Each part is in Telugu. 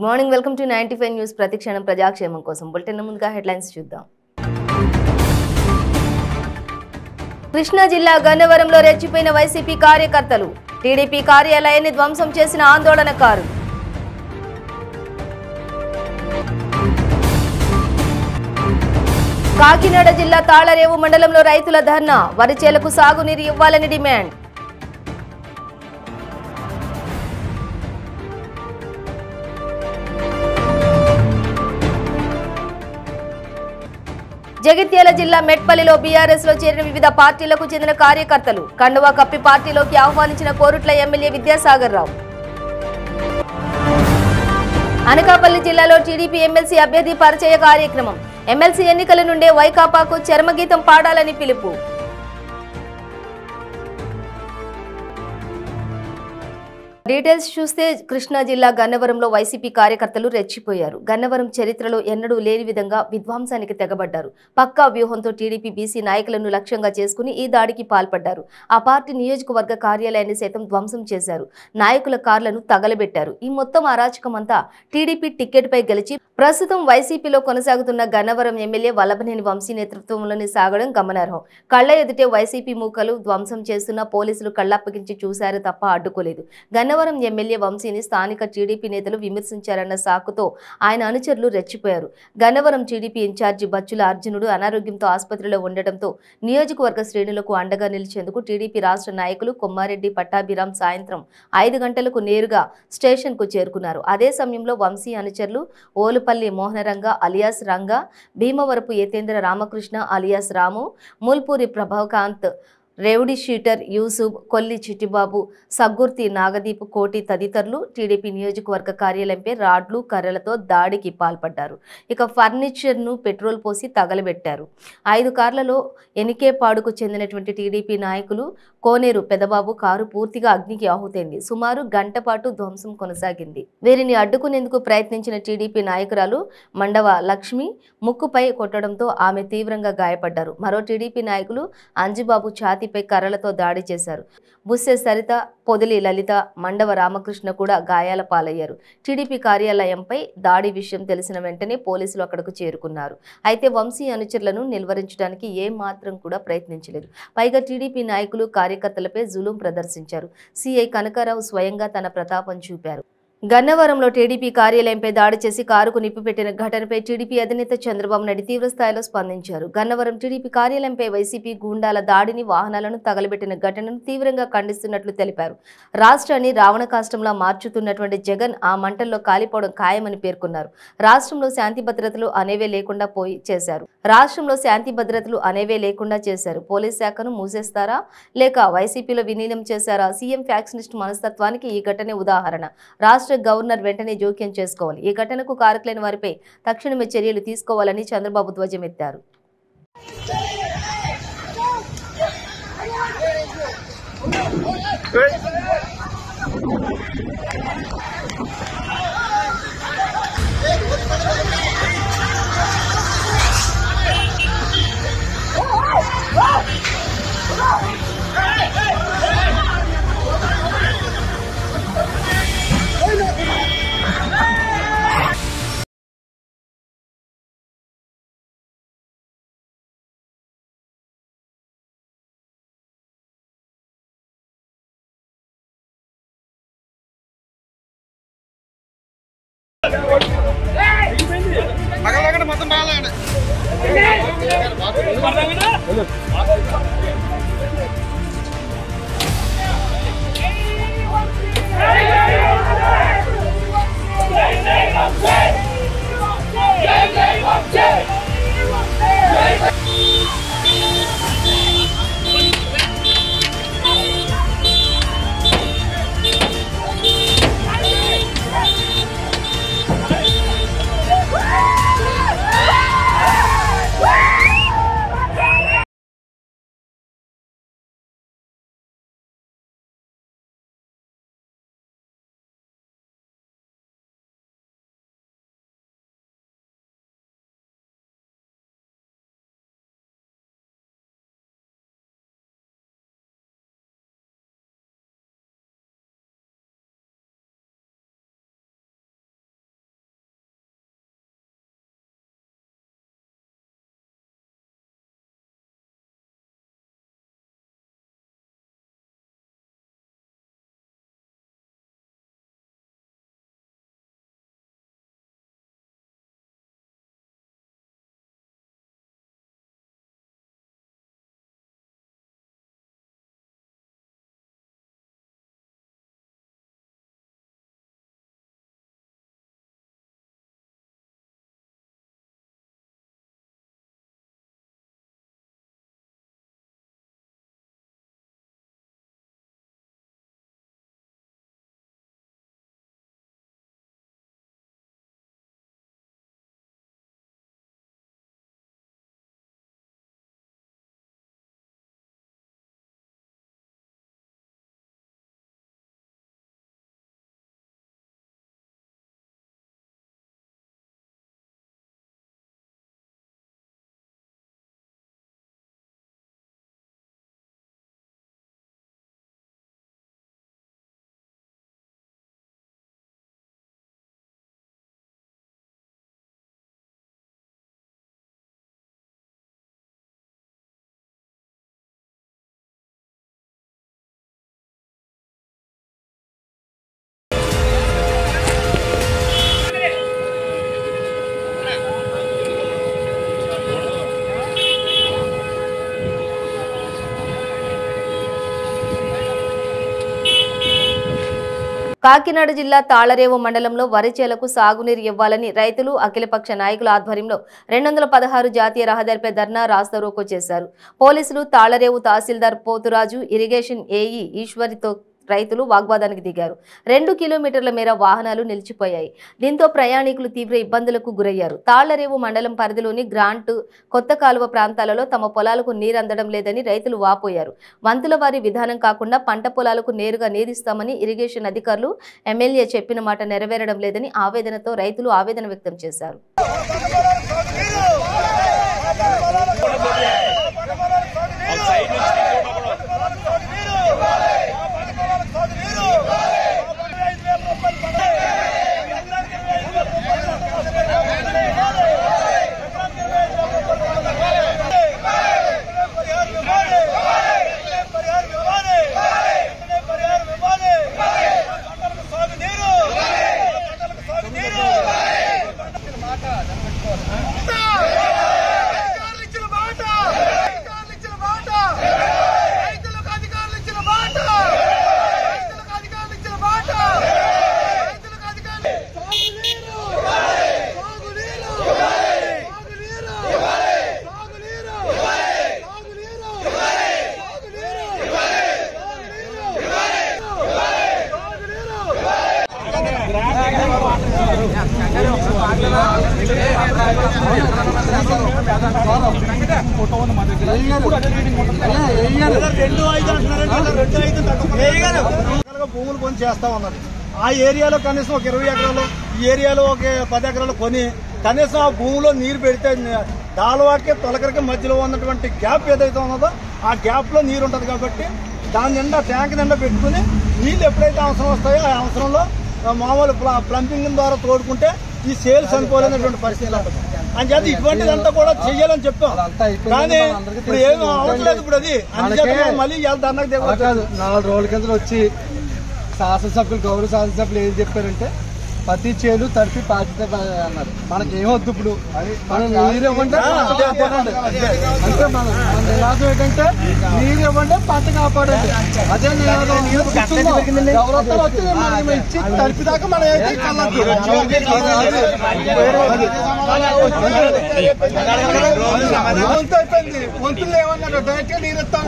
Good morning, welcome to 95 news. ప్రతిక్షణం ప్రజాక్షేమం కోసం బులెటిన్ ముందుగా హెడ్లైన్స్ చూద్దాం. కృష్ణా జిల్లా గన్నవరంలో రెచ్చిపోయిన వైసీపీ కార్యకర్తలు, టీడీపీ కార్యాలయాన్ని ధ్వంసం చేసిన ఆందోళనకారులు. కాకినాడ జిల్లా తాళరేవు మండలంలో రైతుల ధర్నా, వరి చేలకు సాగునీరు ఇవ్వాలని డిమాండ్. జగిత్యాల జిల్లా మెట్పల్లిలో బీఆర్ఎస్ లో చేరిన వివిధ పార్టీలకు చెందిన కార్యకర్తలు, కండువా కప్పి పార్టీలోకి ఆహ్వానించిన కోరుట్ల ఎమ్మెల్యే విద్యాసాగర్ రావు. అనకాపల్లి జిల్లాలో టీడీపీ ఎమ్మెల్సీ అభ్యర్థి పరిచయ కార్యక్రమం, ఎమ్మెల్సీ ఎన్నికల నుండే వైకాపాకు చరమగీతం పాడాలని పిలుపు. డీటెయిల్స్ చూస్తే కృష్ణా జిల్లా గన్నవరంలో వైసీపీ కార్యకర్తలు రెచ్చిపోయారు. గన్నవరం చరిత్రలో ఎన్నడూ లేని విధంగా విధ్వంసానికి తెగబడ్డారు. పక్కా వ్యూహంతో టీడీపీ బీసీ నాయకులను లక్ష్యంగా చేసుకుని ఈ దాడికి పాల్పడ్డారు. ఆ పార్టీ నియోజకవర్గ కార్యాలయాన్ని సైతం ధ్వంసం చేశారు. నాయకుల కార్లను తగలబెట్టారు. ఈ మొత్తం అరాచకం అంతా టీడీపీ టికెట్ పై గెలిచి ప్రస్తుతం వైసీపీలో కొనసాగుతున్న గన్నవరం ఎమ్మెల్యే వల్లభనేని వంశీ నేతృత్వంలోని సాగడం గమనార్హం. కళ్ల ఎదుటే వైసీపీ మూకలు ధ్వంసం చేస్తున్న పోలీసులు కళ్లప్పగించి చూశారు తప్ప అడ్డుకోలేదు. గన్నవరం ఎమ్మెల్యే వంశీని స్థానిక టీడీపీ నేతలు విమర్శించారన్న సాకుతో ఆయన అనుచరులు రెచ్చిపోయారు. గన్నవరం టీడీపీ ఇన్ఛార్జి బచ్చుల అర్జునుడు అనారోగ్యంతో ఆసుపత్రిలో ఉండటంతో నియోజకవర్గ శ్రేణులకు అండగా నిలిచేందుకు టీడీపీ రాష్ట్ర నాయకులు కొమ్మారెడ్డి పట్టాభిరామ్ సాయంత్రం 5 గంటలకు నేరుగా స్టేషన్ కు చేరుకున్నారు. అదే సమయంలో వంశీ అనుచరులు ఓలుపల్లి మోహనరంగ అలియాస్ రంగా, భీమవరపు యతేంద్ర రామకృష్ణ అలియాస్ రాము, మూల్పూరి ప్రభాకాంత్, రేవుడి షీటర్ యూసుఫ్, కొల్లి చిట్టిబాబు, సగ్గుర్తి నాగదీప్, కోటి తదితరులు టీడీపీ నియోజకవర్గ కార్యాలయంపై రాడ్లు కర్రలతో దాడికి పాల్పడ్డారు. ఇక ఫర్నిచర్ను పెట్రోల్ పోసి తగలబెట్టారు. 5 కార్లలో ఎనికేపాడుకు చెందినటువంటి టీడీపీ నాయకులు కోనేరు పెదబాబు కారు పూర్తిగా అగ్నికి ఆహుతైంది. సుమారు గంట పాటు ధ్వంసం కొనసాగింది. వీరిని అడ్డుకునేందుకు ప్రయత్నించిన టీడీపీ నాయకురాలు మండవ లక్ష్మి ముక్కుపై కొట్టడంతో ఆమె తీవ్రంగా గాయపడ్డారు. మరో టీడీపీ నాయకులు అంజిబాబు ఛాతీ పై కర్రలతో దాడి చేశారు. బుస్సె సరిత, పొదిలి లలిత, మండవ రామకృష్ణ కూడా గాయాల పాలయ్యారు. టీడీపీ కార్యాలయంపై దాడి విషయం తెలిసిన వెంటనే పోలీసులు అక్కడకు చేరుకున్నారు. అయితే వంశీ అనుచరులను నిలువరించడానికి ఏ మాత్రం కూడా ప్రయత్నించలేదు. పైగా టీడీపీ నాయకులు కార్యకర్తలపై జులుం ప్రదర్శించారు. సిఐ కనకారావు స్వయంగా తన ప్రతాపం చూపారు. గన్నవరంలో టీడీపీ కార్యాలయంపై దాడి చేసి కారుకు నిప్పు పెట్టిన ఘటనపై టీడీపీ అధినేత చంద్రబాబు నాయుడు తీవ్ర స్థాయిలో స్పందించారు. గన్నవరం టీడీపీ కార్యాలయంపై వైసీపీ గూండాల దాడిని, వాహనాలను తగలబెట్టిన ఘటనను తీవ్రంగా ఖండిస్తున్నట్లు తెలిపారు. రాష్ట్రాన్ని రావణ కాష్టంలా మార్చుతున్నటువంటి జగన్ ఆ మంటల్లో కాలిపోవడం ఖాయమని పేర్కొన్నారు. రాష్ట్రంలో శాంతి భద్రతలు అనేవే లేకుండా చేశారు. పోలీస్ శాఖను మూసేస్తారా లేక వైసీపీలో విలీనం చేశారా? సీఎం ఫ్యాక్షనిస్ట్ మనస్తత్వానికి ఈ ఘటనే ఉదాహరణ. రాష్ట్ర గవర్నర్ వెంటనే జోక్యం చేసుకోవాలి. ఈ ఘటనకు కారకులైన వారిపై తక్షణమే చర్యలు తీసుకోవాలని చంద్రబాబు ధ్వజమెత్తారు. మొత్తం కాకినాడ జిల్లా తాళరేవు మండలంలో వరి చేలకు సాగునీరు ఇవ్వాలని రైతులు అఖిలపక్ష నాయకుల ఆధ్వర్యంలో 216 జాతీయ రహదారిపై ధర్నా రాస్తారోకో చేశారు. పోలీసులు తాళరేవు తహసీల్దార్ పోతురాజు, ఇరిగేషన్ ఏఈ ఈశ్వరితో రైతులు వాగ్వాదానికి దిగారు. 2 కిలోమీటర్ల మేర వాహనాలు నిలిచిపోయాయి. దీంతో ప్రయాణికులు తీవ్ర ఇబ్బందులకు గురయ్యారు. తాళ్లరేవు మండలం పరిధిలోని గ్రాంట్, కొత్త కాలువ ప్రాంతాలలో తమ పొలాలకు నీరు అందడం లేదని రైతులు వాపోయారు. వంతుల వారి విధానం కాకుండా పంట పొలాలకు నేరుగా నీరిస్తామని ఇరిగేషన్ అధికారులు, ఎమ్మెల్యే చెప్పిన మాట నెరవేరడం లేదని ఆవేదనతో రైతులు ఆవేదన వ్యక్తం చేశారు. భూములు కొని చేస్తా ఉన్నారు. ఆ ఏరియాలో కనీసం ఒక 20 ఎకరాలు, ఈ ఏరియాలో ఒక 10 ఎకరాలు కొని కనీసం ఆ భూమిలో నీరు పెడితే దాల్వాకి తొలకరికి మధ్యలో ఉన్నటువంటి గ్యాప్ ఏదైతే ఉన్నదో ఆ గ్యాప్ లో నీరు ఉంటుంది కాబట్టి దాని నిండా ట్యాంక్ నిండా పెట్టుకుని నీళ్ళు ఎప్పుడైతే అవసరం వస్తాయో ఆ అవసరంలో మామూలు ప్లంపింగ్ ద్వారా తోడుకుంటే ఈ సేల్స్ అనుకోలేనటువంటి పరిస్థితి అంచేత ఇటువంటిదంతా కూడా చెయ్యాలని చెప్పాం. కానీ ఇప్పుడు ఏం అవ్వట్లేదు. ఇప్పుడు అది అందుచేత మళ్ళీ ధర్నాకు దిగదు. 4 రోజుల కింద వచ్చి శాసనసభ్యులు, గౌరవ శాసనసభ్యులు ఏం చెప్పారంటే ప్రతి చేలు తడిపి పాచితే అన్నారు. మనకి ఏమొద్దు ఇప్పుడు మనం నీరు ఇవ్వండి, అంటే మన నినాదం ఏంటంటే నీరు ఇవ్వండి, పంట కాపాడండి. అదే నినాదం. ఎవరొస్తారు వచ్చి మనం ఇచ్చి తడిపిదాకా మనం అయితే వంతు అయిపోయింది. వంతులు ఏమన్నాడు డైరెక్ట్ గా నీరు ఇస్తాను.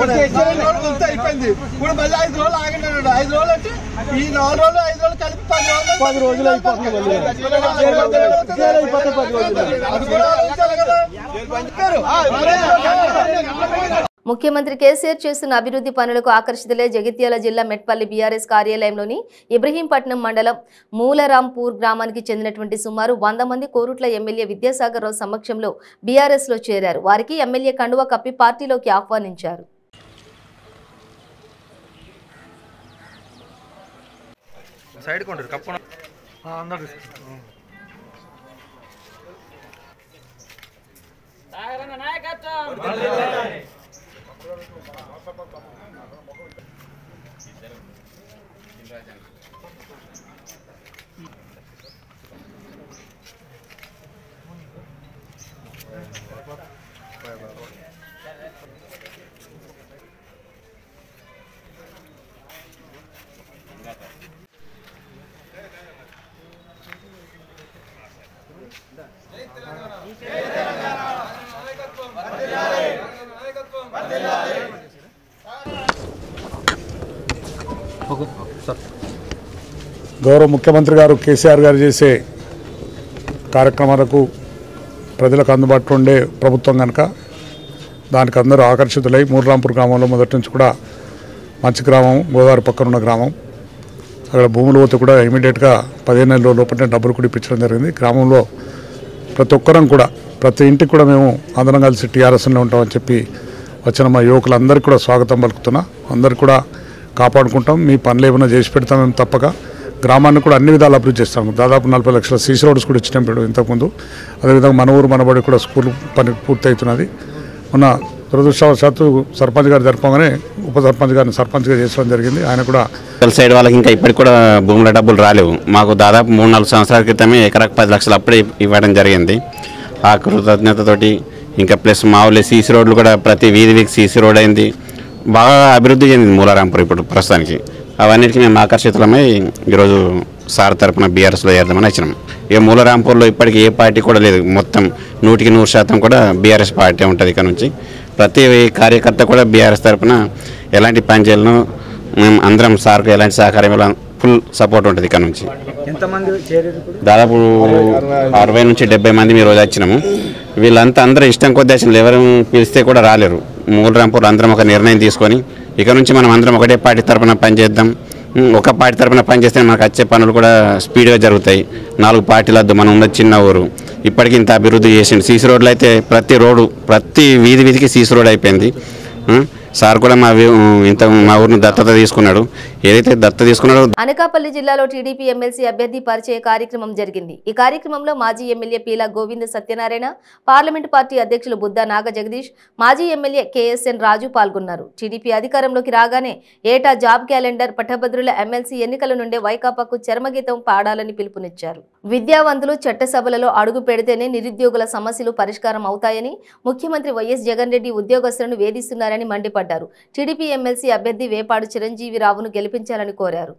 వంతు అయిపోయింది. ఇప్పుడు మళ్ళీ 5 రోజులు ఆగినాడు. 5 రోజులు అంటే ఈ 4 రోజులు 5 రోజులు కలిపి 10 రోజులు అయిపోతుంది. ముఖ్యమంత్రి కేసీఆర్ చేస్తున్న అభివృద్ధి పనులకు ఆకర్షితులే జగిత్యాల జిల్లా మెట్పల్లి బీఆర్ఎస్ కార్యాలయంలోని ఇబ్రహీంపట్నం మండలం మూలరాంపూర్ గ్రామానికి చెందినటువంటి సుమారు 100 మంది కోరుట్ల ఎమ్మెల్యే విద్యాసాగర్ రావు సమక్షంలో బీఆర్ఎస్ లో చేరారు. వారికి ఎమ్మెల్యే కండువా కప్పి పార్టీలోకి ఆహ్వానించారు. సైడ్ కొంటారు కప్పు అందరు గౌరవ ముఖ్యమంత్రి గారు కేసీఆర్ గారు చేసే కార్యక్రమాలకు ప్రజలకు అందుబాటులో ఉండే ప్రభుత్వం కనుక దానికి అందరూ ఆకర్షితులై మూలరాంపూర్ గ్రామంలో మొదటి నుంచి కూడా మంచి గ్రామం, గోదావరి పక్కన ఉన్న గ్రామం. అక్కడ భూములు పోతే కూడా ఇమీడియట్గా 15 నెలల లోపలనే డబ్బులు కూడా ఇప్పించడం జరిగింది. గ్రామంలో ప్రతి ఒక్కరం కూడా ప్రతి ఇంటికి కూడా మేము అందరం కలిసి టీఆర్ఎస్లో ఉంటామని చెప్పి వచ్చిన మా యువకులందరికీ కూడా స్వాగతం పలుకుతున్నా. అందరికీ కూడా కాపాడుకుంటాం, మీ పనులు ఏమైనా చేసి పెడతాం. మేము తప్పక గ్రామాన్ని కూడా అన్ని విధాలు అభివృద్ధి చేస్తాము. దాదాపు 40 లక్షల సీసీ రోడ్స్ కూడా ఇచ్చినాం ఇప్పుడు ఇంతకుముందు. అదేవిధంగా మన ఊరు మనబడి కూడా స్కూల్ పని పూర్తి అవుతున్నది. మొన్న దురదృష్టవశాత్తు సర్పంచ్ గారు జరపగానే ఉప సర్పంచ్ గారిని సర్పంచ్గా చేసడం జరిగింది. ఆయన కూడా సైడ్ వాళ్ళకి ఇంకా ఇప్పటికి కూడా భూముల డబ్బులు రాలేవు. మాకు దాదాపు 3-4 సంవత్సరాల క్రితమే ఎకరాకు 10 లక్షలు అప్పుడే ఇవ్వడం జరిగింది. ఆ కృతజ్ఞతతోటి ఇంకా ప్లస్ మామూలు సీసీ రోడ్లు కూడా ప్రతి వీధికి సీసీ రోడ్ అయింది. బాగా అభివృద్ధి చెందింది మూలరాంపూర్ ఇప్పుడు ప్రస్తుతానికి. అవన్నిటికీ మేము ఆకర్షితులమై ఈరోజు సార్ తరఫున బీఆర్ఎస్లో చేద్దామని వచ్చినాం. ఇక మూలరాంపూర్లో ఇప్పటికీ ఏ పార్టీ కూడా లేదు, మొత్తం 100% కూడా బీఆర్ఎస్ పార్టీ ఉంటుంది. ఇక్కడ నుంచి ప్రతి కార్యకర్త కూడా బీఆర్ఎస్ తరఫున ఎలాంటి పని చేయాలనో మేము అందరం సార్కు ఎలాంటి సహకారం ఇలా ఫుల్ సపోర్ట్ ఉంటుంది. ఇక్కడ నుంచి దాదాపు 60 నుంచి 70 మంది మీ రోజు వచ్చినాము. వీళ్ళంతా అందరూ ఇష్టం కొద్ది వచ్చిన ఎవరు పిలిస్తే కూడా రాలేరు. మూలరాంపూర్ అందరం ఒక నిర్ణయం తీసుకొని ఇక నుంచి మనం అందరం ఒకటే పార్టీ తరఫున పనిచేద్దాం. ఒక పార్టీ తరఫున పనిచేస్తే మనకు వచ్చే పనులు కూడా స్పీడ్గా జరుగుతాయి. 4 పార్టీలు వద్దు, మనం ఉన్న చిన్న ఊరు ఇప్పటికి ఇంత అభివృద్ధి చేసింది. సీసీ రోడ్లు అయితే ప్రతి వీధికి సీసీ రోడ్ అయిపోయింది. సార్ కూడా మా ఊరిని దత్తత తీసుకున్నాడు. ఏదైతే దత్తత తీసుకున్నాడో. అనకాపల్లి జిల్లాలో టీడీపీ ఎమ్మెల్సీ అభ్యర్థి పరిచయ కార్యక్రమం జరిగింది. ఈ కార్యక్రమంలో మాజీ MLA Peela Govinda Satyanarayana, parliament party అధ్యక్షులు బుద్ధా నాగ జగదీష్, మాజీ ఎమ్మెల్యే కేఎస్ఎన్ రాజు పాల్గొన్నారు. టీడీపీ అధికారంలోకి రాగానే ఏటా జాబ్ క్యాలెండర్, పట్టభద్రుల ఎమ్మెల్సీ ఎన్నికల నుండే వైకాపాకు చరమగీతం పాడాలని పిలుపునిచ్చారు. విద్యావంతులు చట్టసభలలో అడుగు పెడితేనే నిరుద్యోగుల సమస్యలు పరిష్కారం అవుతాయని ముఖ్యమంత్రి వైఎస్ జగన్ రెడ్డి ఉద్యోగస్తులను వేధిస్తున్నారని మండిపడ్డారు. టీడీపీ ఎమ్మెల్సీ అభ్యర్థి వేపాడు చిరంజీవిరావును గెలిపించాలని కోరారు.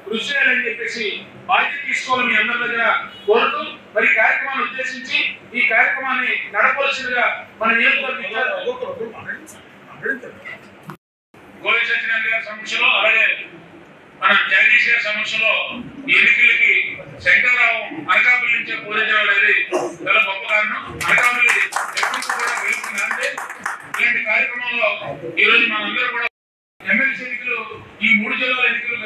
కృషి చేయాలని చెప్పేసి బాధ్యత తీసుకోవాలని మీ అందరి దగ్గర కోరుతూ మరి కార్యక్రమాన్ని ఉద్దేశించి ఈ కార్యక్రమాన్ని నడపవలసిందిగా మన నియోజకవర్గ గోవి సత్యనారాయణ గారి సమక్షంలో, అలాగే మన జగదీష్ గారి సమక్షంలో ఈ ఎన్నికలకి శంకరరావు అనకాపల్లి నుంచే పూరించడం అనేది చాలా గొప్ప కారణం. అనకాపల్లి ఎప్పుడు కూడా వెళ్తుందంటే ఇలాంటి కార్యక్రమంలో ఈరోజు మనందరూ కూడా ఎమ్మెల్సీ ఎన్నికలు ఈ 3 జిల్లాల ఎన్నికలు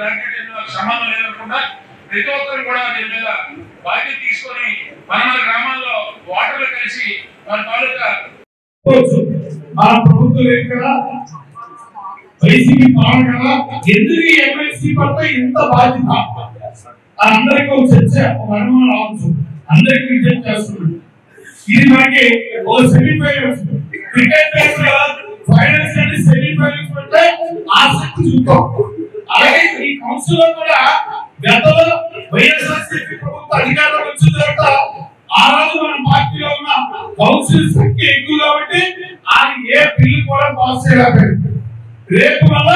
సమానం లేదనుకుంటా ప్రతి ఒక్కరు కూడా దీని మీద బాధ్యత తీసుకొని మన గ్రామాల్లో ఓటర్లు కలిసి మన తాలూకా మన ప్రభుత్వం ఎక్కడ వైసీపీ పాలన కదా, ఎందుకు ఎమ్మెల్సీ పట్ల ఇంత బాధ్యత అందరికీ ఒక చర్చ, ఒక అనుమానం రావచ్చు, అందరికీ విజ్ఞప్తి చేస్తున్నాడు. ఇది మనకి ఓ సెమీఫైనల్స్ క్రికెట్ మ్యాచ్ ఫైనల్స్ అంటే సెమీఫైనల్స్ అంటే ఆసక్తి చూద్దాం. అలాగే ఈ కౌన్సిల్ లో కూడా గతంలో వైఎస్ఆర్సీపీ ప్రభుత్వ అధికారంలో వచ్చిన తర్వాత ఆ రోజు మన పార్టీలో ఉన్న కౌన్సిల్ సంఖ్య ఎక్కువ కాబట్టి ఆయన ఏ బిల్లు కూడా పాస్ చేయలేకపోయింది. రేపు వల్ల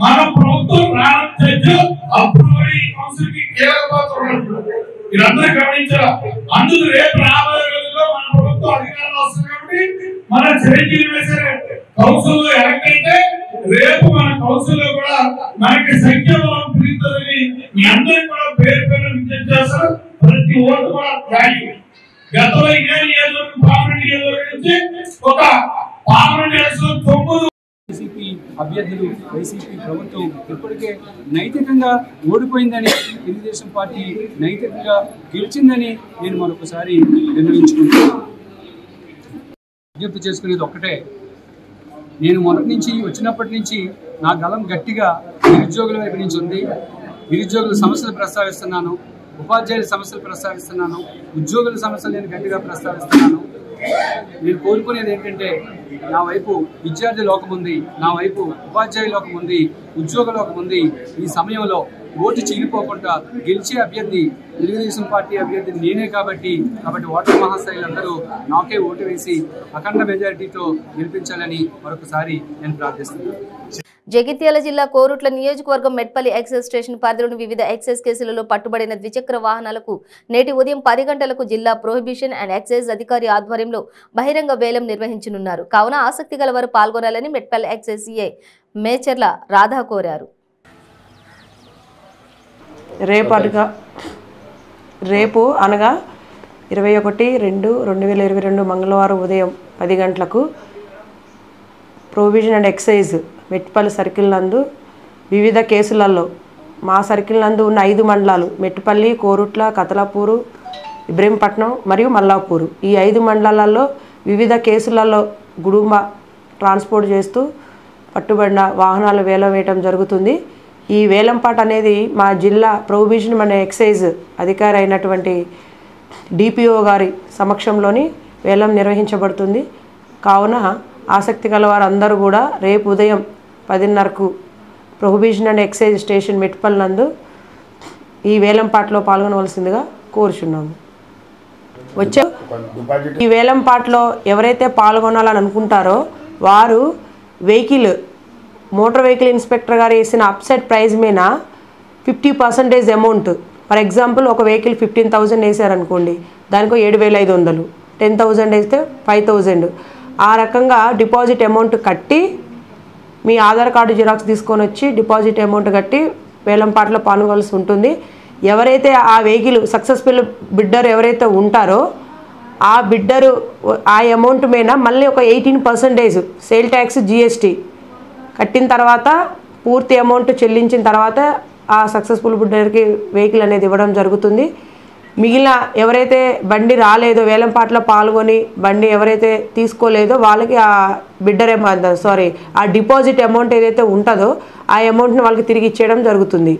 మన ప్రభుత్వం రాణించు అప్పుడు ఈ కౌన్సిల్ కి కీలక పాత్ర ఉంటుంది. మీరందరూ గమనించారా? అందుకు రేపు రాబోయే రోజుల్లో మన ప్రభుత్వం అధికారంలో వస్తుంది కాబట్టి మన చిరంజీవి వేసే కౌన్సిల్ లో ఎలక్ట్ అయితే రేపు మన కౌన్సిల్ లో కూడా మనకి సంఖ్య బలం పెరుగుతుందని మీ అందరికీ కూడా పేరు విజ్ఞప్తి చేస్తారు. ప్రతి ఓటు కూడా వాల్యూ. గతంలో ఇదే నియోజకవర్గం పార్లమెంట్ నియోజకవర్గం నుంచి ఒక పార్లమెంట్ ఎలక్షన్ 9 వైసీపీ అభ్యర్థులు, వైసీపీ ప్రభుత్వం ఇప్పటికే నైతికంగా ఓడిపోయిందని, తెలుగుదేశం పార్టీ నైతికంగా గెలిచిందని నేను మరొకసారి నిర్ణయించుకుంటున్నాను. విజ్ఞప్తి చేసుకునేది ఒక్కటే, నేను మొదటి నుంచి వచ్చినప్పటి నుంచి నా గలం గట్టిగా నిరుద్యోగుల వైపు నుంచి ఉంది. నిరుద్యోగుల సమస్యలు ప్రస్తావిస్తున్నాను, ఉపాధ్యాయుల సమస్యలు ప్రస్తావిస్తున్నాను, ఉద్యోగుల సమస్యలు నేను గట్టిగా ప్రస్తావిస్తున్నాను. నేను కోరుకునేది ఏంటంటే, నా వైపు విద్యార్థి లోకం ఉంది, నా వైపు ఉపాధ్యాయ లోకం ఉంది, ఉద్యోగ లోకం ఉంది. ఈ సమయంలో ఓటు చీలిపోకుండా గెలిచే అభ్యర్థి తెలుగుదేశం పార్టీ అభ్యర్థి నేనే కాబట్టి ఓటర్ మహాశైలందరూ నాకే ఓటు వేసి అఖండ మెజారిటీతో గెలిపించాలని మరొకసారి నేను ప్రార్థిస్తున్నాను. జగిత్యాల జిల్లా కోరుట్ల నియోజకవర్గం మెట్పల్లి ఎక్సైజ్ స్టేషన్ పరిధిలోని వివిధ ఎక్సైజ్ కేసులలో పట్టుబడిన ద్విచక్ర వాహనాలకు నేటి ఉదయం 10 గంటలకు జిల్లా ప్రొహిబిషన్ అండ్ ఎక్సైజ్ అధికారి ఆధ్వర్యంలో బహిరంగ వేలం నిర్వహించనున్నారు. కావున ఆసక్తి గల వారు పాల్గొనాలని మెట్పల్లి ఎక్సైజ్ సిఐ మేచర్ల రాధా కోరారు. రేపు అనగా 21/2/2022 మంగళవారం ఉదయం 10 గంటలకు prohibition and excise Metpalli circle నందు వివిధ కేసులలో మా సర్కిల్ నందు ఉన్న 5 మండలాలు మెట్పల్లి, కోరుట్ల, కతలాపూరు, ఇబ్రహీంపట్నం మరియు మల్లాపూరు, ఈ 5 మండలాలలో వివిధ కేసులలో గుడుంబ ట్రాన్స్పోర్ట్ చేస్తూ పట్టుబడిన వాహనాలు వేలం వేయటం జరుగుతుంది. ఈ వేలంపాట అనేది మా జిల్లా ప్రొహిబిషన్ అండ్ ఎక్సైజ్ అధికారి అయినటువంటి డిపిఓ గారి సమక్షంలోని వేలం నిర్వహించబడుతుంది. కావున ఆసక్తి గల వారందరూ కూడా రేపు ఉదయం 10:30కు prohibition and excise station Metpally నందు ఈ వేలంపాటలో పాల్గొనవలసిందిగా కోరుచున్నాము. వచ్చే ఈ వేలంపాటలో ఎవరైతే పాల్గొనాలని అనుకుంటారో వారు మోటార్ వెహికల్ ఇన్స్పెక్టర్ గారు వేసిన అప్సెట్ ప్రైజ్ మీద 50% అమౌంట్, ఫర్ ఎగ్జాంపుల్ ఒక వెహికల్ 15,000 వేసారనుకోండి, దానికో 7,500, 10,000 వేస్తే 5,000, ఆ రకంగా డిపాజిట్ అమౌంట్ కట్టి మీ ఆధార్ కార్డు జిరాక్స్ తీసుకొని వచ్చి డిపాజిట్ అమౌంట్ కట్టి వేలంపాటలో పాల్గొనాల్సి ఉంటుంది. ఎవరైతే ఆ వెహికల్ సక్సెస్ఫుల్ బిడ్డర్ ఎవరైతే ఉంటారో ఆ బిడ్డరు ఆ అమౌంట్ మీద మళ్ళీ ఒక 18% సేల్ ట్యాక్స్ జిఎస్టీ కట్టిన తర్వాత పూర్తి అమౌంట్ చెల్లించిన తర్వాత ఆ సక్సెస్ఫుల్ బిడ్డర్కి వెహికల్ అనేది ఇవ్వడం జరుగుతుంది. మిగిలిన ఎవరైతే బండి రాలేదో, వేలంపాటలో పాల్గొని బండి ఎవరైతే తీసుకోలేదో వాళ్ళకి ఆ ఆ డిపాజిట్ అమౌంట్ ఏదైతే ఉంటుందో ఆ అమౌంట్ని వాళ్ళకి తిరిగి ఇచ్చేయడం జరుగుతుంది.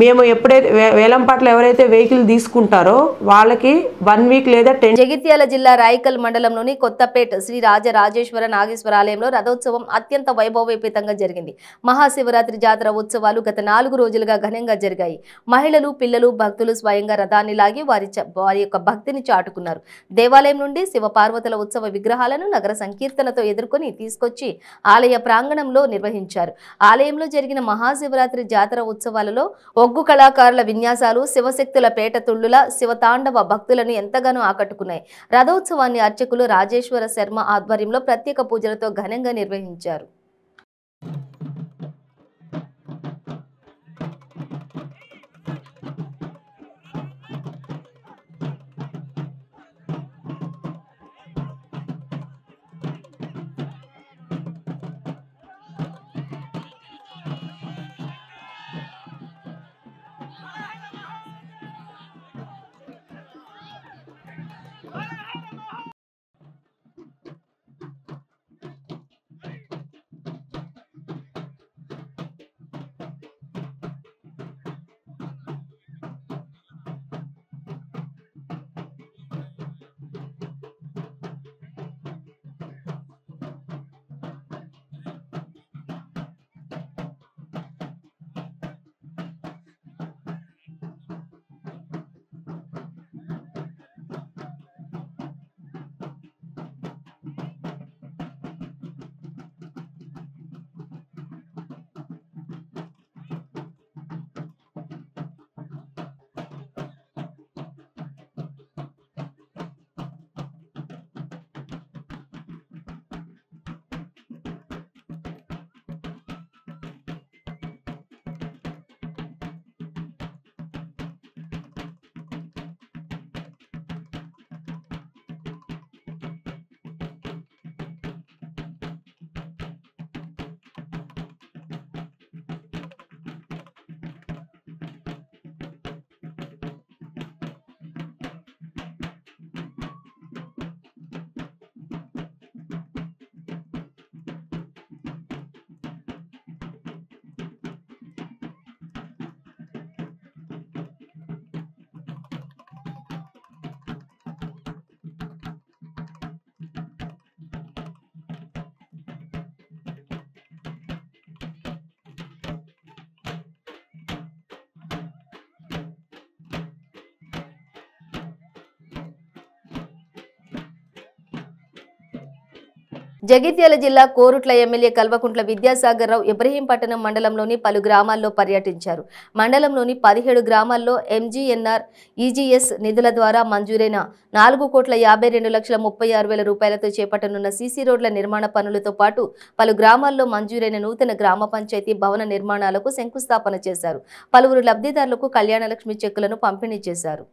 మేము ఎప్పుడైతే వేలంపాటలో ఎవరైతే వెహికల్ తీసుకుంటారో వాళ్ళకి 1 వీక్ లేదా 10. జగిత్యాల జిల్లా రాయికల్ మండలంలోని కొత్తపేట శ్రీ రాజరాజేశ్వర నాగేశ్వర ఆలయంలో రథోత్సవం అత్యంత వైభవోపేతంగా జరిగింది. మహాశివరాత్రి జాతర ఉత్సవాలు గత 4 రోజులుగా ఘనంగా జరిగాయి. మహిళలు, పిల్లలు, భక్తులు స్వయంగా రథాన్ని లాగి వారి యొక్క భక్తిని చాటుకున్నారు. దేవాలయం నుండి శివపార్వతుల ఉత్సవ విగ్రహాలను నగర సంకీర్తనతో ఎదుర్కొని తీసుకొచ్చి ఆలయ ప్రాంగణంలో నిర్వహించారు. ఆలయంలో జరిగిన మహాశివరాత్రి జాతర ఉత్సవాలలో ఒగ్గు కళాకారుల విన్యాసాలు, శివశక్తుల పేట తుళ్ళుల శివతాండవ భక్తులను ఎంతగానో ఆకట్టుకున్నాయి. రథోత్సవాన్ని అర్చకులు రాజేశ్వర శర్మ ఆధ్వర్యంలో ప్రత్యేక పూజలతో ఘనంగా నిర్వహించారు. జగిత్యాల జిల్లా కోరుట్ల ఎమ్మెల్యే కల్వకుంట్ల విద్యాసాగర్ రావు ఇబ్రహీంపట్నం మండలంలోని పలు గ్రామాల్లో పర్యటించారు. మండలంలోని 17 గ్రామాల్లో ఎంజీఎన్ఆర్ ఈజీఎస్ నిధుల ద్వారా మంజూరైన 4,52,36,000 రూపాయలతో చేపట్టనున్న సీసీ రోడ్ల నిర్మాణ పనులతో పాటు పలు గ్రామాల్లో మంజూరైన నూతన గ్రామ పంచాయతీ భవన నిర్మాణాలకు శంకుస్థాపన చేశారు. పలువురు లబ్ధిదారులకు కళ్యాణలక్ష్మి చెక్కులను పంపిణీ చేశారు.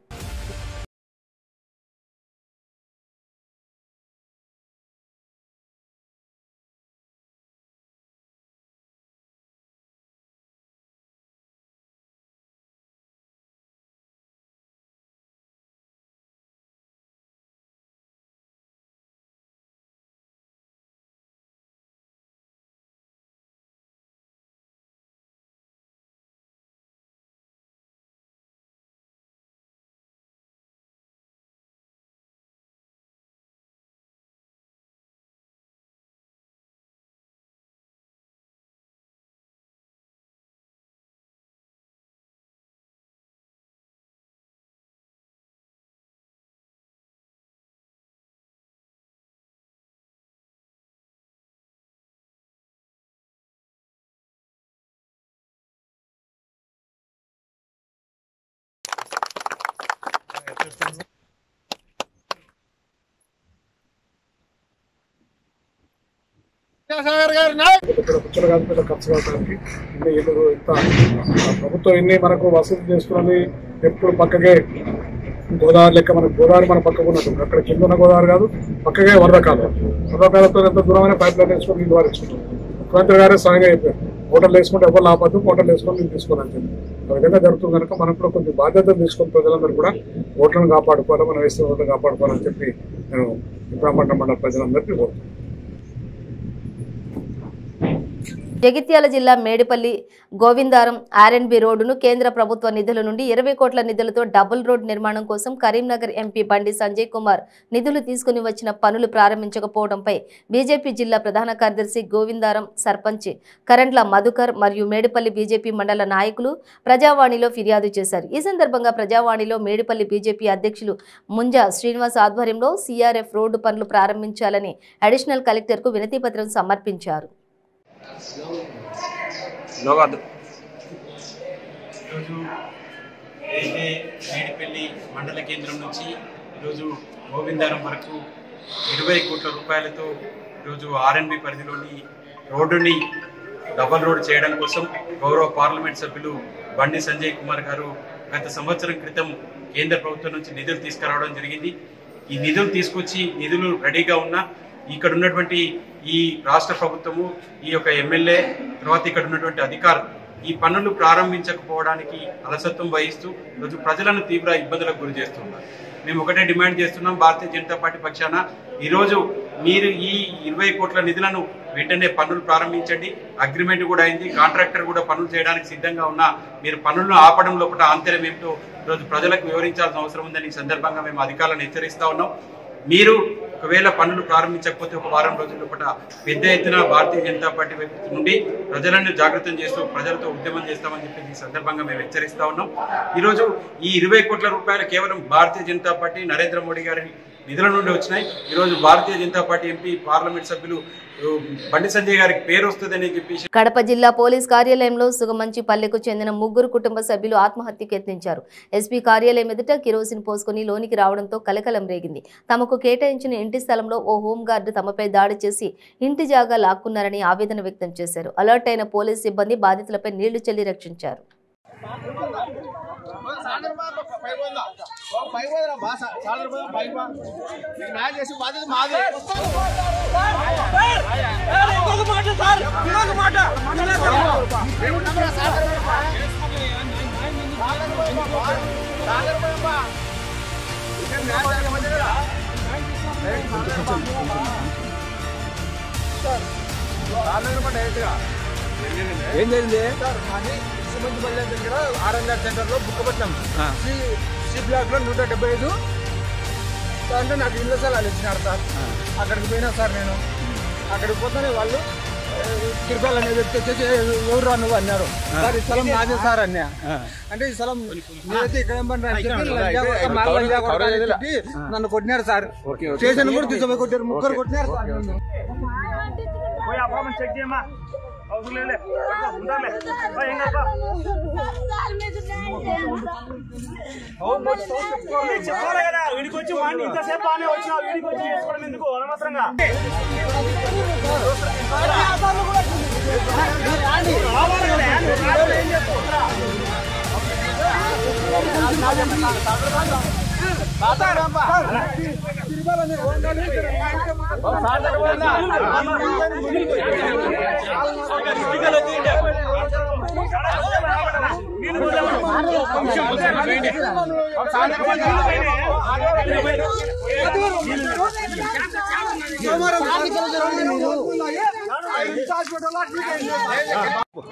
ఖర్చు కావడానికి ప్రభుత్వం ఎన్ని మనకు వసతి చేస్తున్నది. ఎప్పుడు పక్కకే గోదావరి లెక్క మనకు గోదావరి మన పక్కకు ఉన్నట్టు అక్కడ కింద ఉన్న గోదావరి కాదు, పక్కకే వరద కాలంతో ఎంత దూరమైన పైప్ లైన్ వేసుకొని నీళ్ళు వారించుకుంటాం. ముఖ్యమంత్రి గారే స్వయంగా చెప్పారు, హోటల్ వేసుకుంటే ఎవరు లాపద్దు, హోటల్ వేసుకొని నేను తీసుకోవాలని చెప్పి ఆ విధంగా జరుగుతుంది. కనుక మనం కూడా కొంచెం బాధ్యతలు తీసుకొని ప్రజలందరూ కూడా ఓట్లను కాపాడుకోవాలి, మనం వేస్తే ఓట్లను కాపాడుకోవాలని చెప్పి నేను ఇబ్రాహీంపట్నం మండల ప్రజలందరికీ కోరుతున్నాను. జగిత్యాల జిల్లా మేడిపల్లి గోవిందారం ఆర్ఎన్బి రోడ్డును కేంద్ర ప్రభుత్వ నిధుల నుండి 20 కోట్ల నిధులతో డబుల్ రోడ్ నిర్మాణం కోసం కరీంనగర్ ఎంపీ బండి సంజయ్ కుమార్ నిధులు తీసుకుని వచ్చిన పనులు ప్రారంభించకపోవడంపై బీజేపీ జిల్లా ప్రధాన కార్యదర్శి గోవిందారం సర్పంచ్ కరెంట్ల మధుకర్ మరియు మేడిపల్లి బీజేపీ మండల నాయకులు ప్రజావాణిలో ఫిర్యాదు చేశారు. ఈ సందర్భంగా ప్రజావాణిలో మేడిపల్లి బీజేపీ అధ్యక్షులు ముంజా శ్రీనివాస్ ఆధ్వర్యంలో సిఆర్ఎఫ్ రోడ్డు పనులు ప్రారంభించాలని అడిషనల్ కలెక్టర్కు వినతిపత్రం సమర్పించారు. ఈరోజు ఏదైతే మేడిపల్లి మండల కేంద్రం నుంచి ఈరోజు గోవిందారం వరకు 20 కోట్ల రూపాయలతో ఈరోజు ఆర్ఎన్బి పరిధిలోని రోడ్డుని డబల్ రోడ్ చేయడం కోసం గౌరవ పార్లమెంట్ సభ్యులు బండి సంజయ్ కుమార్ గారు గత సంవత్సరం క్రితం కేంద్ర ప్రభుత్వం నుంచి నిధులు తీసుకురావడం జరిగింది. ఈ నిధులు తీసుకొచ్చి నిధులు రెడీగా ఉన్నా ఇక్కడ ఉన్నటువంటి ఈ రాష్ట్ర ప్రభుత్వము, ఈ యొక్క ఎమ్మెల్యే, తర్వాత ఇక్కడ ఉన్నటువంటి అధికారులు ఈ పనులు ప్రారంభించకపోవడానికి అలసత్వం వహిస్తూ ఈరోజు ప్రజలను తీవ్ర ఇబ్బందులకు గురి చేస్తున్నారు. మేము ఒకటే డిమాండ్ చేస్తున్నాం, భారతీయ జనతా పార్టీ పక్షాన ఈరోజు మీరు ఈ 20 కోట్ల నిధులను వెంటనే పనులు ప్రారంభించండి. అగ్రిమెంట్ కూడా అయింది, కాంట్రాక్టర్ కూడా పనులు చేయడానికి సిద్ధంగా ఉన్నా మీరు పనులను ఆపడం లోపల ఆంతర్యం ఏమిటో ఈరోజు ప్రజలకు వివరించాల్సిన అవసరం ఉందని ఈ సందర్భంగా మేము అధికారులను హెచ్చరిస్తా ఉన్నాం. మీరు ఒకవేళ పనులు ప్రారంభించకపోతే ఒక వారం రోజుల లోపల పెద్ద ఎత్తున భారతీయ జనతా పార్టీ వైపు నుండి ప్రజలను జాగృతం చేస్తూ ప్రజలతో ఉద్యమం చేస్తామని చెప్పి ఈ సందర్భంగా మేము హెచ్చరిస్తా ఉన్నాం. ఈరోజు ఈ 20 కోట్ల రూపాయలు కేవలం భారతీయ జనతా పార్టీ నరేంద్ర మోడీ గారి నిధుల నుండి వచ్చినాయి. ఈరోజు Bharatiya Janata party MP parliament సభ్యులు బండి సంజయ్ గారికి పేరు వస్తుందని చెప్పి కడప జిల్లా పోలీస్ కార్యాలయంలో సుగమంచిపల్లెకు చెందిన 3 కుటుంబ సభ్యులు ఆత్మహత్యకు యత్నించారు. ఎస్పీ కార్యాలయం ఎదుట కిరోసిన్ పోసుకుని లోనికి రావడంతో కలకలం రేగింది. తమకు కేటాయించిన ఇంటి స్థలంలో ఓ హోంగార్డు తమపై దాడి చేసి ఇంటి జాగా లాక్కున్నారని ఆవేదన వ్యక్తం చేశారు. అలర్ట్ అయిన పోలీస్ సిబ్బంది బాధితులపై నీళ్లు చల్లి రక్షించారు. ఏం జరిగింది సుమంచిపల్లె దగ్గర ఆర్ఎన్ఆర్ సెంటర్లో బుక్కపట్నం సి బ్లాక్ లో 175 అంటే నాకు ఇళ్ళ స్థలాలు ఇచ్చినారు సార్. అక్కడికి పోయినా సార్, నేను అక్కడికి పోతానే వాళ్ళు తిరుపతి అనేది వచ్చేసి ఎవరు నువ్వు అన్నారు. సార్ ఈ స్థలం నాదే సార్ అన్నా. అంటే ఈ స్థలం నేనైతే ఇక్కడ చెప్పి నన్ను కొట్టినారు సార్. స్టేషన్ కూడా తీసుకుపోయి కొట్టారు, 3 కొట్టినారు సార్. చెక్ చేయమా చెప్పాలి కదా, వీడికి వచ్చి వాడిని ఇంతసేపు బాగానే వచ్చినా వీడికి వచ్చి చేసుకోవడం ఎందుకు అనవసరంగా.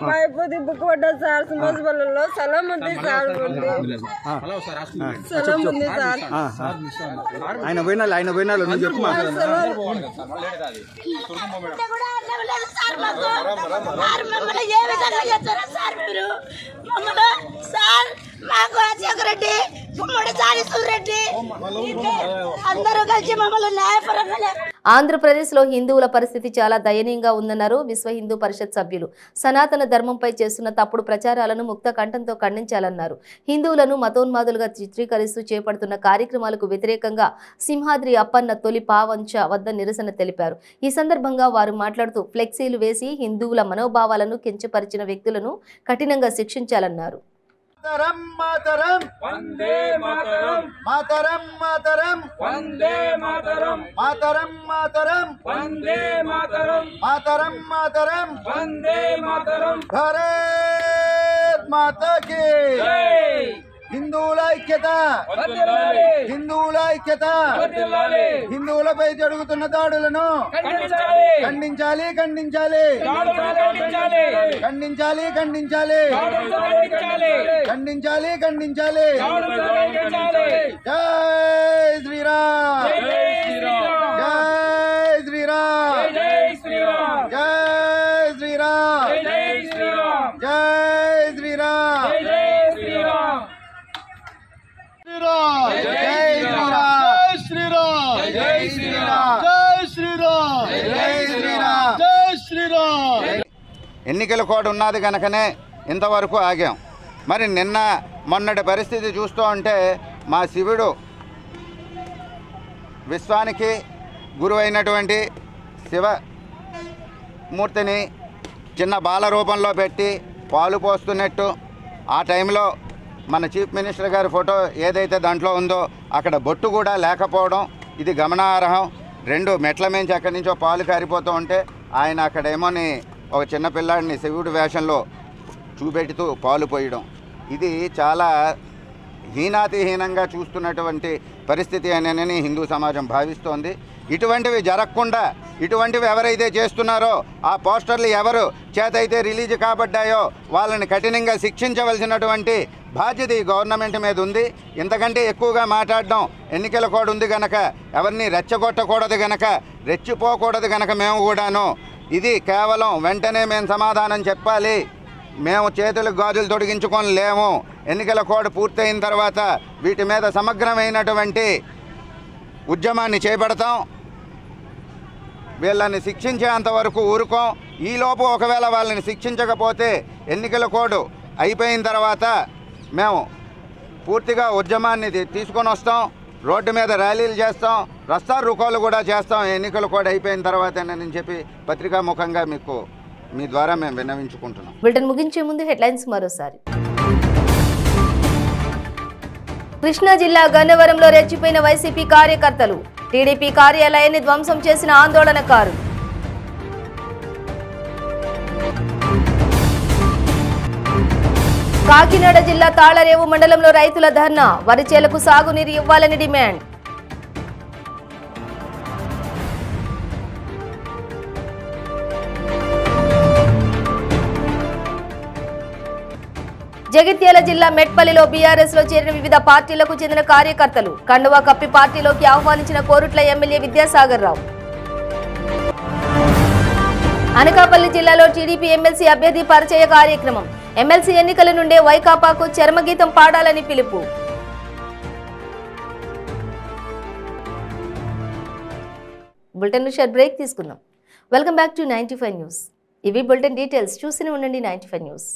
మైపోతే బుక్ పడ్డా సార్. సుమస్పల్లిలో స్థలం ఉంది సార్, స్థలం ఉంది సార్. ఆయన పోయినాలు నువ్వు చెప్పు. మాకు రాజశేఖర రెడ్డి, గుమ్మడి చాలీశ్వర రెడ్డి అందరూ కలిసి మమ్మల్ని న్యాయపరంగా ఆంధ్రప్రదేశ్లో హిందువుల పరిస్థితి చాలా దయనీయంగా ఉందన్నారు విశ్వ హిందూ పరిషత్ సభ్యులు. సనాతన ధర్మంపై చేస్తున్న తప్పుడు ప్రచారాలను ముక్త కంఠంతో ఖండించాలన్నారు. హిందువులను మతోన్మాదులుగా చిత్రీకరిస్తూ చేపడుతున్న కార్యక్రమాలకు వ్యతిరేకంగా సింహాద్రి అప్పన్న తొలి పావంచ వద్ద నిరసన తెలిపారు. ఈ సందర్భంగా వారు మాట్లాడుతూ ఫ్లెక్సీలు వేసి హిందువుల మనోభావాలను కించపరిచిన వ్యక్తులను కఠినంగా శిక్షించాలన్నారు. మాతరం మాతరం వందే మాతరం మాతరం మాతరం వందే మాతరం మాతరం మాతరం వందే మాతరం మాతరం మాతరం వందే మాతరం భారత్ మాతా కీ జై. హిందువుల ఐక్యత, హిందువుల ఐక్యత, హిందువులపై జరుగుతున్న దాడులను ఖండించాలి ఖండించాలి ఖండించాలి ఖండించాలి ఖండించాలి ఖండించాలి. జై శ్రీరామ్ జై శ్రీరామ్ జై శ్రీరామ్ జై శ్రీరామ్ జై శ్రీరామ్ జై శ్రీరామ్ జై శ్రీరామ్ జై శ్రీరామ్ జై శ్రీరామ్ జై శ్రీరామ్ జై శ్రీరామ్. ఎన్నికల కోడ్ ఉన్నది కనుకనే ఇంతవరకు ఆగాం. మరి నిన్న మొన్నటి పరిస్థితి చూస్తూ ఉంటే మా శివుడు విశ్వానికి గురువైనటువంటి శివమూర్తిని చిన్న బాల రూపంలో పెట్టి పాలు పోస్తున్నట్టు ఆ టైంలో మన చీఫ్ మినిస్టర్ గారి ఫోటో ఏదైతే దాంట్లో ఉందో అక్కడ బొట్టు కూడా లేకపోవడం ఇది గమనార్హం. 2 మెట్ల మించి అక్కడి నుంచో పాలు కారిపోతూ ఉంటే ఆయన అక్కడేమోని ఒక చిన్న పిల్లాడిని శివుడి వేషంలో చూపెడుతూ పాలు పోయడం ఇది చాలా హీనాతిహీనంగా చూస్తున్నటువంటి పరిస్థితి అని హిందూ సమాజం భావిస్తోంది. ఇటువంటివి జరగకుండా ఇటువంటివి ఎవరైతే చేస్తున్నారో ఆ పోస్టర్లు ఎవరు చేతైతే రిలీజ్ కాబడ్డాయో వాళ్ళని కఠినంగా శిక్షించవలసినటువంటి బాధ్యత ఈ గవర్నమెంట్ మీద ఉంది. ఇంతకంటే ఎక్కువగా మాట్లాడడం ఎన్నికల కోడ్ ఉంది గనక ఎవరిని రెచ్చగొట్టకూడదు గనక రెచ్చిపోకూడదు గనక మేము కూడాను ఇది కేవలం వెంటనే మేము సమాధానం చెప్పాలి. మేము చేతులకు గాజులు తొడిగించుకొని లేము. ఎన్నికల కోడ్ పూర్తయిన తర్వాత వీటి మీద సమగ్రమైనటువంటి ఉద్యమాన్ని చేపడతాం. వీళ్ళని శిక్షించేంత వరకు ఊరుకోం. ఈలోపు ఒకవేళ వాళ్ళని శిక్షించకపోతే ఎన్నికల కోడ్ అయిపోయిన తర్వాత మేము పూర్తిగా ఉద్యమాన్ని తీసుకొని వస్తాం. రోడ్డు మీద ర్యాలీలు చేస్తాం, రస్తా రుకోలు కూడా చేస్తాం ఎన్నికల కోడ్ అయిపోయిన తర్వాతనని చెప్పి పత్రికాముఖంగా మీకు మీ ద్వారా మేము విన్నవించుకుంటున్నాం. బులెటిన్ ముగించే ముందు హెడ్లైన్స్ మరోసారి. కృష్ణా జిల్లా గన్నవరంలో రెచ్చిపోయిన వైసీపీ కార్యకర్తలు, టీడీపీ కార్యాలయాన్ని ధ్వంసం చేసిన ఆందోళనకారులు. కాకినాడ జిల్లా తాళరేవు మండలంలో రైతుల ధర్నా, వరి చేలకు సాగునీరు ఇవ్వాలని డిమాండ్. జగిత్యాల జిల్లా మెట్పల్లిలో బీఆర్ఎస్ లో చేరిన వివిధ పార్టీలకు చెందిన కార్యకర్తలు, కండువా కప్పి పార్టీలోకి ఆహ్వానించిన కోరుట్ల ఎమ్మెల్యే విద్యాసాగర్ రావు. అనకాపల్లి జిల్లాలో టీడీపీ ఎమ్మెల్సీ అభ్యర్థి పరిచయ కార్యక్రమం, ఎమ్మెల్సీ ఎన్నికల నుండే వైకాపాకు చర్మగీతం పాడాలని పిలుపు. బులెటిన్ షార్ట్ బ్రేక్ తీసుకుందాం. Welcome back to 95 news. ఇవి బులెటిన్ డీటెయిల్స్. చూస్తూనే ఉండండి 95 న్యూస్.